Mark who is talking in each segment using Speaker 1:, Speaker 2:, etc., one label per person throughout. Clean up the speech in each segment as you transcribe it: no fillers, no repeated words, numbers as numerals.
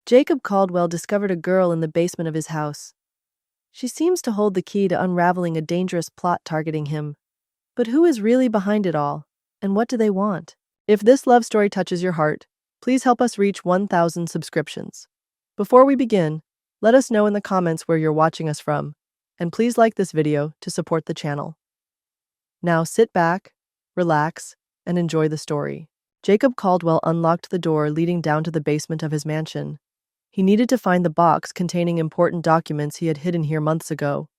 Speaker 1: Jacob Caldwell discovered a girl in the basement of his house. She seems to hold the key to unraveling a dangerous plot targeting him. But who is really behind it all? And what do they want? If this love story touches your heart, please help us reach 1,000 subscriptions. Before we begin, let us know in the comments where you're watching us from, and please like this video to support the channel. Now sit back, relax, and enjoy the story. Jacob Caldwell unlocked the door leading down to the basement of his mansion. He needed to find the box containing important documents he had hidden here months ago.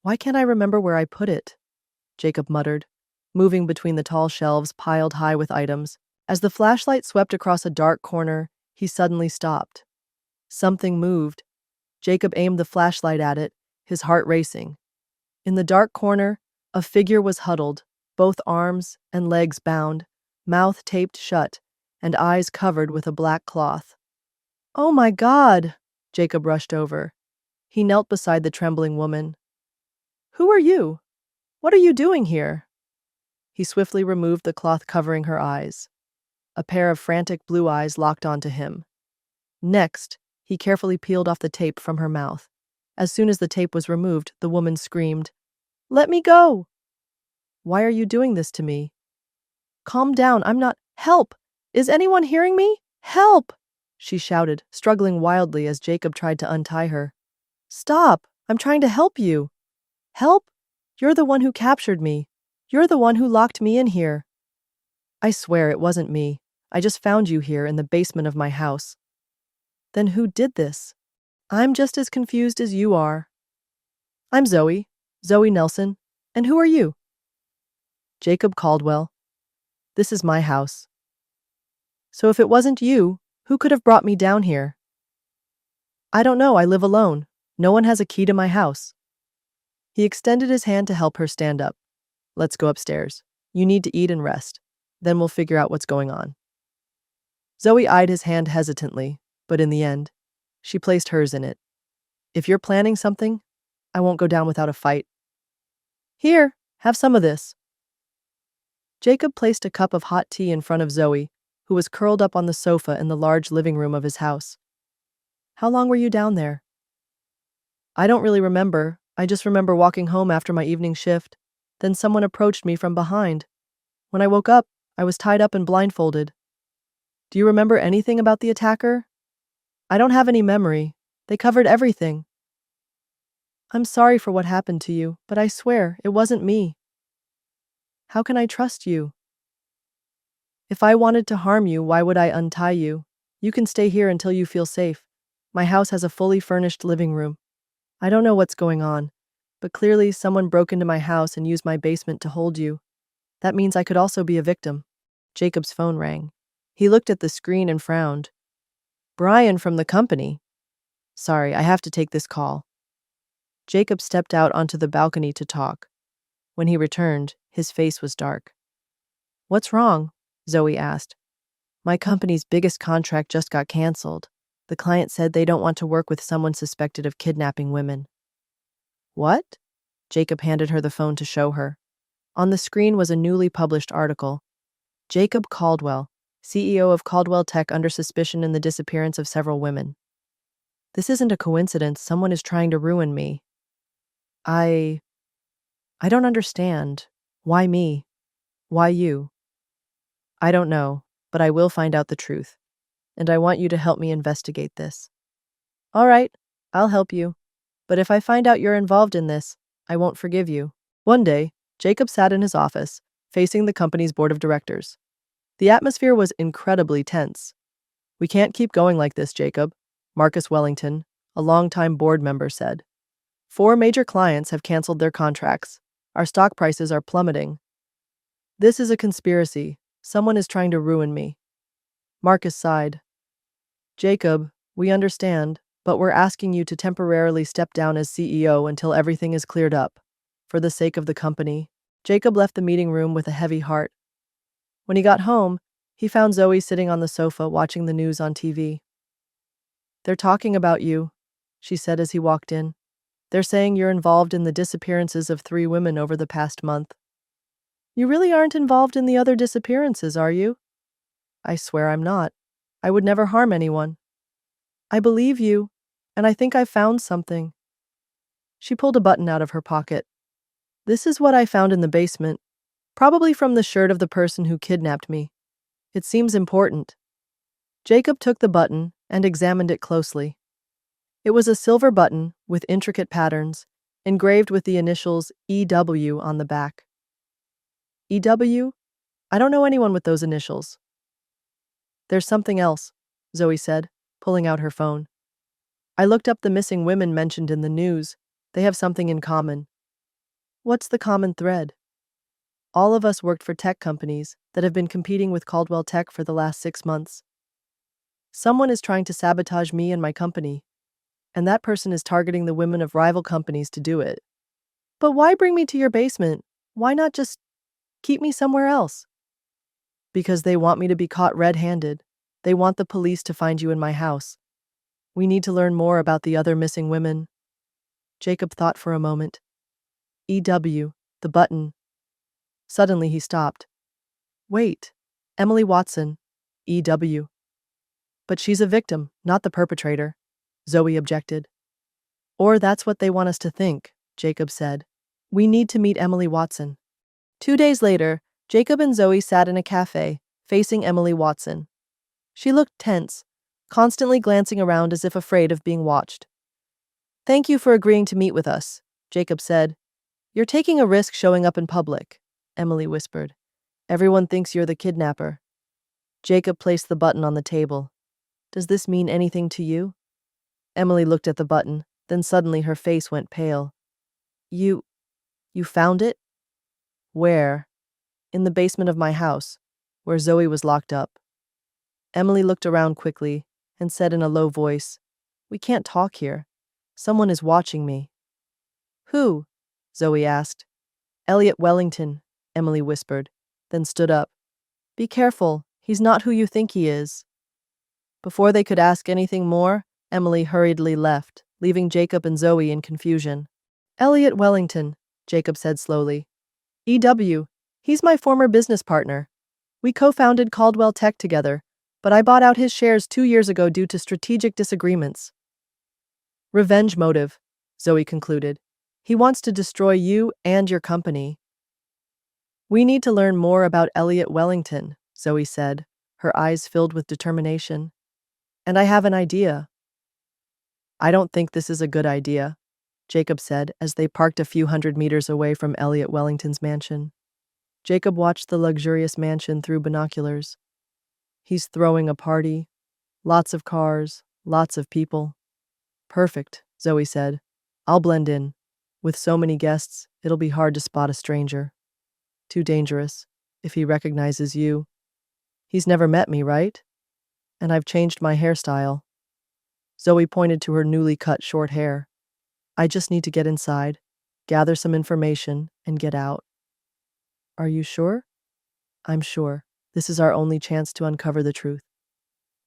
Speaker 1: "Why can't I remember where I put it?" Jacob muttered, moving between the tall shelves piled high with items. As the flashlight swept across a dark corner, he suddenly stopped. Something moved. Jacob aimed the flashlight at it, his heart racing. In the dark corner, a figure was huddled, both arms and legs bound, mouth taped shut, and eyes covered with a black cloth. "Oh my God!" Jacob rushed over. He knelt beside the trembling woman. "Who are you? What are you doing here?" He swiftly removed the cloth covering her eyes. A pair of frantic blue eyes locked onto him. Next, he carefully peeled off the tape from her mouth. As soon as the tape was removed, the woman screamed, "Let me go!" "Why are you doing this to me?" "Calm down, I'm not— Help! Is anyone hearing me? Help!" she shouted, struggling wildly as Jacob tried to untie her. "Stop! I'm trying to help you." "Help? You're the one who captured me. You're the one who locked me in here." "I swear it wasn't me. I just found you here in the basement of my house." "Then who did this?" "I'm just as confused as you are." "I'm Zoe Nelson. And who are you?" "Jacob Caldwell. This is my house." "So if it wasn't you, who could have brought me down here?" "I don't know, I live alone. No one has a key to my house." He extended his hand to help her stand up. "Let's go upstairs. You need to eat and rest. Then we'll figure out what's going on." Zoe eyed his hand hesitantly, but in the end, she placed hers in it. "If you're planning something, I won't go down without a fight." "Here, have some of this." Jacob placed a cup of hot tea in front of Zoe, who was curled up on the sofa in the large living room of his house. "How long were you down there?" "I don't really remember. I just remember walking home after my evening shift. Then someone approached me from behind. When I woke up, I was tied up and blindfolded." "Do you remember anything about the attacker?" "I don't have any memory. They covered everything." "I'm sorry for what happened to you, but I swear it wasn't me." "How can I trust you?" "If I wanted to harm you, why would I untie you? You can stay here until you feel safe. My house has a fully furnished living room. I don't know what's going on, but clearly someone broke into my house and used my basement to hold you. That means I could also be a victim." Jacob's phone rang. He looked at the screen and frowned. "Brian from the company. Sorry, I have to take this call." Jacob stepped out onto the balcony to talk. When he returned, his face was dark. "What's wrong?" Zoe asked. "My company's biggest contract just got canceled. The client said they don't want to work with someone suspected of kidnapping women." "What?" Jacob handed her the phone to show her. On the screen was a newly published article. "Jacob Caldwell, CEO of Caldwell Tech under suspicion in the disappearance of several women. This isn't a coincidence. Someone is trying to ruin me. I don't understand. Why me? Why you?" "I don't know, but I will find out the truth. And I want you to help me investigate this." "All right, I'll help you. But if I find out you're involved in this, I won't forgive you." One day, Jacob sat in his office, facing the company's board of directors. The atmosphere was incredibly tense. "We can't keep going like this, Jacob," Marcus Wellington, a longtime board member, said. "4 major clients have canceled their contracts. Our stock prices are plummeting. This is a conspiracy. Someone is trying to ruin me." Marcus sighed. "Jacob, we understand, but we're asking you to temporarily step down as CEO until everything is cleared up, for the sake of the company." Jacob left the meeting room with a heavy heart. When he got home, he found Zoe sitting on the sofa watching the news on TV. "They're talking about you," she said as he walked in. "They're saying you're involved in the disappearances of 3 women over the past month." "You really aren't involved in the other disappearances, are you?" "I swear I'm not. I would never harm anyone." I believe you, and I think I found something. She pulled a button out of her pocket. This is what I found in the basement, probably from the shirt of the person who kidnapped me. It seems important. Jacob took the button and examined it closely. It was a silver button with intricate patterns, engraved with the initials EW on the back. EW? I don't know anyone with those initials. There's something else, Zoe said, pulling out her phone. I looked up the missing women mentioned in the news. They have something in common. What's the common thread? All of us worked for tech companies that have been competing with Caldwell Tech for the last 6 months. Someone is trying to sabotage me and my company, and that person is targeting the women of rival companies to do it. But why bring me to your basement? Why not just keep me somewhere else? Because they want me to be caught red-handed. They want the police to find you in my house. We need to learn more about the other missing women. Jacob thought for a moment. EW, the button. Suddenly he stopped. Wait, Emily Watson, EW. But she's a victim, not the perpetrator, Zoe objected. Or that's what they want us to think, Jacob said. We need to meet Emily Watson. 2 days later, Jacob and Zoe sat in a cafe, facing Emily Watson. She looked tense, constantly glancing around as if afraid of being watched. Thank you for agreeing to meet with us, Jacob said. You're taking a risk showing up in public, Emily whispered. Everyone thinks you're the kidnapper. Jacob placed the button on the table. Does this mean anything to you? Emily looked at the button, then suddenly her face went pale. You found it? Where? In the basement of my house, where Zoe was locked up. Emily looked around quickly and said in a low voice, We can't talk here. Someone is watching me. Who? Zoe asked. Elliot Wellington, Emily whispered, then stood up. Be careful, he's not who you think he is. Before they could ask anything more, Emily hurriedly left, leaving Jacob and Zoe in confusion. Elliot Wellington, Jacob said slowly. EW, he's my former business partner. We co-founded Caldwell Tech together, but I bought out his shares 2 years ago due to strategic disagreements. Revenge motive, Zoe concluded. He wants to destroy you and your company. We need to learn more about Elliot Wellington, Zoe said, her eyes filled with determination. And I have an idea. I don't think this is a good idea, Jacob said as they parked a few hundred meters away from Elliot Wellington's mansion. Jacob watched the luxurious mansion through binoculars. He's throwing a party. Lots of cars, lots of people. Perfect, Zoe said. I'll blend in. With so many guests, it'll be hard to spot a stranger. Too dangerous, if he recognizes you. He's never met me, right? And I've changed my hairstyle. Zoe pointed to her newly cut short hair. I just need to get inside, gather some information, and get out. Are you sure? I'm sure. This is our only chance to uncover the truth.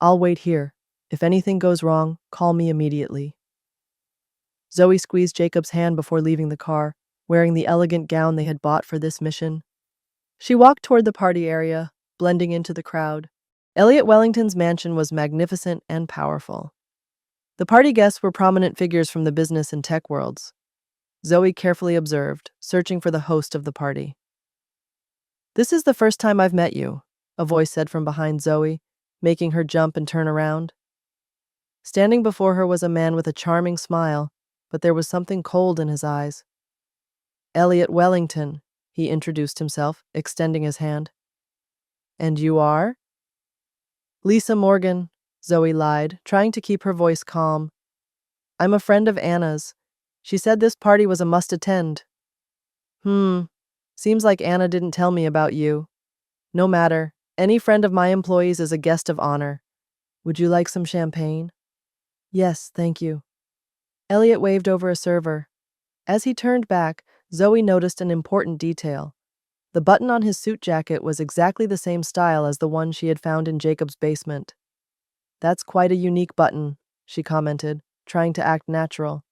Speaker 1: I'll wait here. If anything goes wrong, call me immediately. Zoe squeezed Jacob's hand before leaving the car, wearing the elegant gown they had bought for this mission. She walked toward the party area, blending into the crowd. Elliot Wellington's mansion was magnificent and powerful. The party guests were prominent figures from the business and tech worlds. Zoe carefully observed, searching for the host of the party. This is the first time I've met you, a voice said from behind Zoe, making her jump and turn around. Standing before her was a man with a charming smile, but there was something cold in his eyes. Elliot Wellington, he introduced himself, extending his hand. And you are? Lisa Morgan, Zoe lied, trying to keep her voice calm. I'm a friend of Anna's. She said this party was a must-attend. Seems like Anna didn't tell me about you. No matter, any friend of my employees is a guest of honor. Would you like some champagne? Yes, thank you. Elliot waved over a server. As he turned back, Zoe noticed an important detail. The button on his suit jacket was exactly the same style as the one she had found in Jacob's basement. That's quite a unique button, she commented, trying to act natural.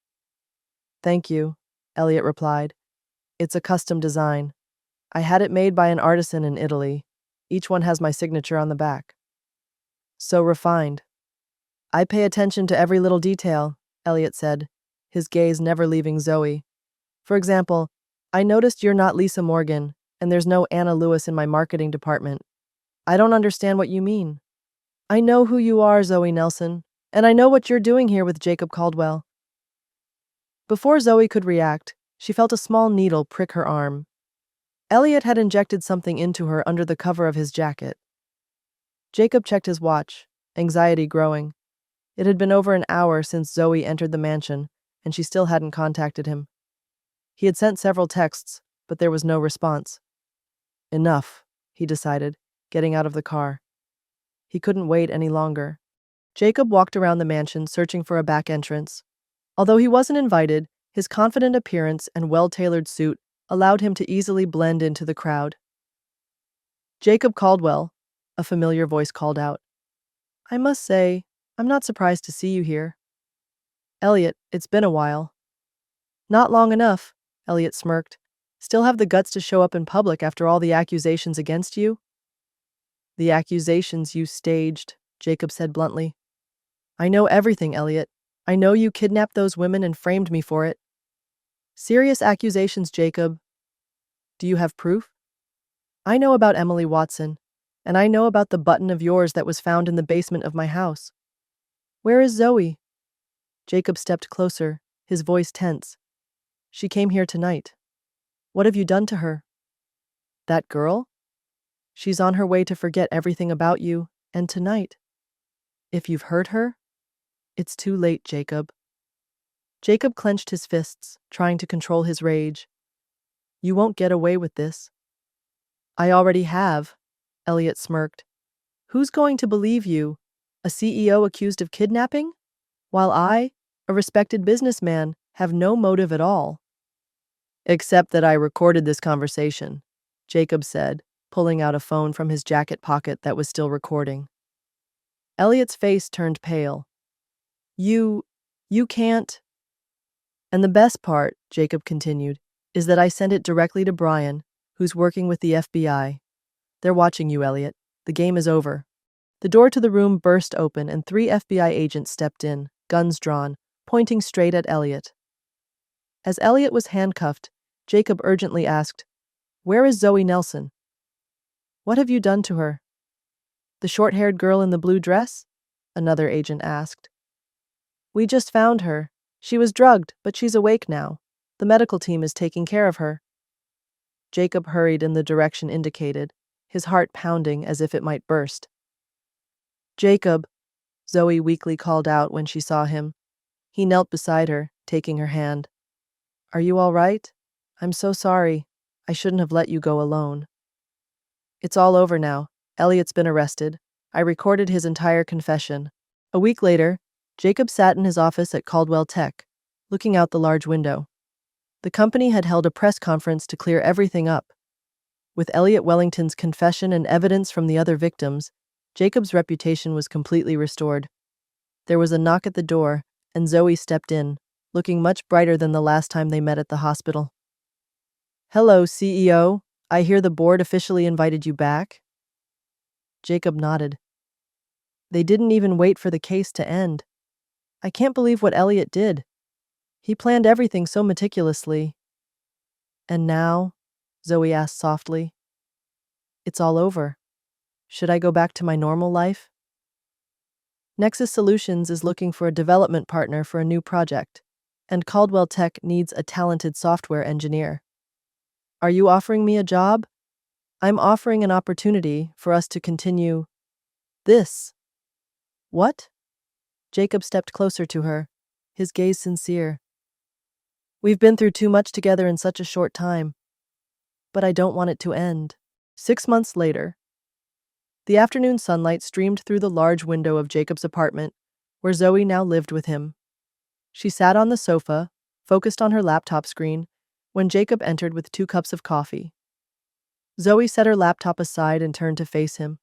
Speaker 1: Thank you, Elliot replied. It's a custom design. I had it made by an artisan in Italy. Each one has my signature on the back. So refined. I pay attention to every little detail, Elliot said, his gaze never leaving Zoe. For example, I noticed you're not Lisa Morgan, and there's no Anna Lewis in my marketing department. I don't understand what you mean. I know who you are, Zoe Nelson, and I know what you're doing here with Jacob Caldwell. Before Zoe could react, she felt a small needle prick her arm. Elliot had injected something into her under the cover of his jacket. Jacob checked his watch, anxiety growing. It had been over an hour since Zoe entered the mansion, and she still hadn't contacted him. He had sent several texts, but there was no response. Enough, he decided, getting out of the car. He couldn't wait any longer. Jacob walked around the mansion searching for a back entrance. Although he wasn't invited, his confident appearance and well-tailored suit allowed him to easily blend into the crowd. Jacob Caldwell, a familiar voice called out. I must say, I'm not surprised to see you here. Elliot, it's been a while. Not long enough, Elliot smirked. Still have the guts to show up in public after all the accusations against you? The accusations you staged, Jacob said bluntly. I know everything, Elliot. I know you kidnapped those women and framed me for it. Serious accusations, Jacob. Do you have proof? I know about Emily Watson, and I know about the button of yours that was found in the basement of my house. Where is Zoe? Jacob stepped closer, his voice tense. She came here tonight. What have you done to her? That girl? She's on her way to forget everything about you, and tonight. If you've hurt her, it's too late, Jacob. Jacob clenched his fists, trying to control his rage. You won't get away with this. I already have, Elliot smirked. Who's going to believe you? A CEO accused of kidnapping? While I, a respected businessman, have no motive at all. Except that I recorded this conversation, Jacob said, pulling out a phone from his jacket pocket that was still recording. Elliot's face turned pale. You can't. And the best part, Jacob continued, is that I sent it directly to Brian, who's working with the FBI. They're watching you, Elliot. The game is over. The door to the room burst open and 3 FBI agents stepped in, guns drawn, pointing straight at Elliot. As Elliot was handcuffed, Jacob urgently asked, Where is Zoe Nelson? What have you done to her? The short-haired girl in the blue dress? Another agent asked. We just found her. She was drugged, but she's awake now. The medical team is taking care of her. Jacob hurried in the direction indicated, his heart pounding as if it might burst. Jacob, Zoe weakly called out when she saw him. He knelt beside her, taking her hand. Are you all right? I'm so sorry. I shouldn't have let you go alone. It's all over now. Elliot's been arrested. I recorded his entire confession. A week later, Jacob sat in his office at Caldwell Tech, looking out the large window. The company had held a press conference to clear everything up. With Elliot Wellington's confession and evidence from the other victims, Jacob's reputation was completely restored. There was a knock at the door, and Zoe stepped in, looking much brighter than the last time they met at the hospital. Hello, CEO. I hear the board officially invited you back. Jacob nodded. They didn't even wait for the case to end. I can't believe what Elliot did. He planned everything so meticulously. And now, Zoe asked softly, it's all over. Should I go back to my normal life? Nexus Solutions is looking for a development partner for a new project, and Caldwell Tech needs a talented software engineer. Are you offering me a job? I'm offering an opportunity for us to continue this. What? Jacob stepped closer to her, his gaze sincere. We've been through too much together in such a short time, but I don't want it to end. 6 months later, the afternoon sunlight streamed through the large window of Jacob's apartment, where Zoe now lived with him. She sat on the sofa, focused on her laptop screen, when Jacob entered with 2 cups of coffee. Zoe set her laptop aside and turned to face him.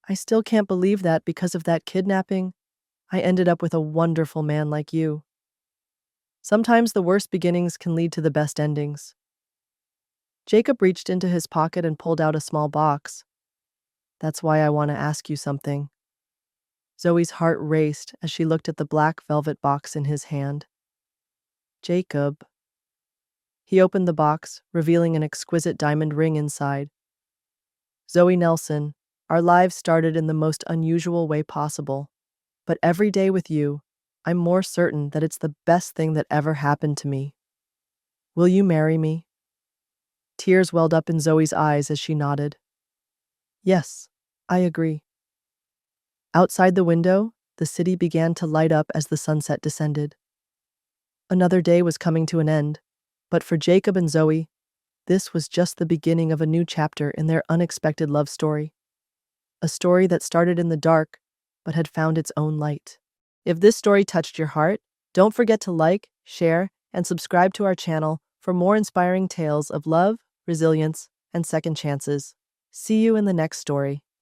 Speaker 1: I still can't believe that because of that kidnapping, I ended up with a wonderful man like you. Sometimes the worst beginnings can lead to the best endings. Jacob reached into his pocket and pulled out a small box. That's why I want to ask you something. Zoe's heart raced as she looked at the black velvet box in his hand. Jacob. He opened the box, revealing an exquisite diamond ring inside. Zoe Nelson, our lives started in the most unusual way possible. But every day with you, I'm more certain that it's the best thing that ever happened to me. Will you marry me? Tears welled up in Zoe's eyes as she nodded. Yes, I agree. Outside the window, the city began to light up as the sunset descended. Another day was coming to an end, but for Jacob and Zoe, this was just the beginning of a new chapter in their unexpected love story. A story that started in the dark, but had found its own light. If this story touched your heart, don't forget to like, share, and subscribe to our channel for more inspiring tales of love, resilience, and second chances. See you in the next story.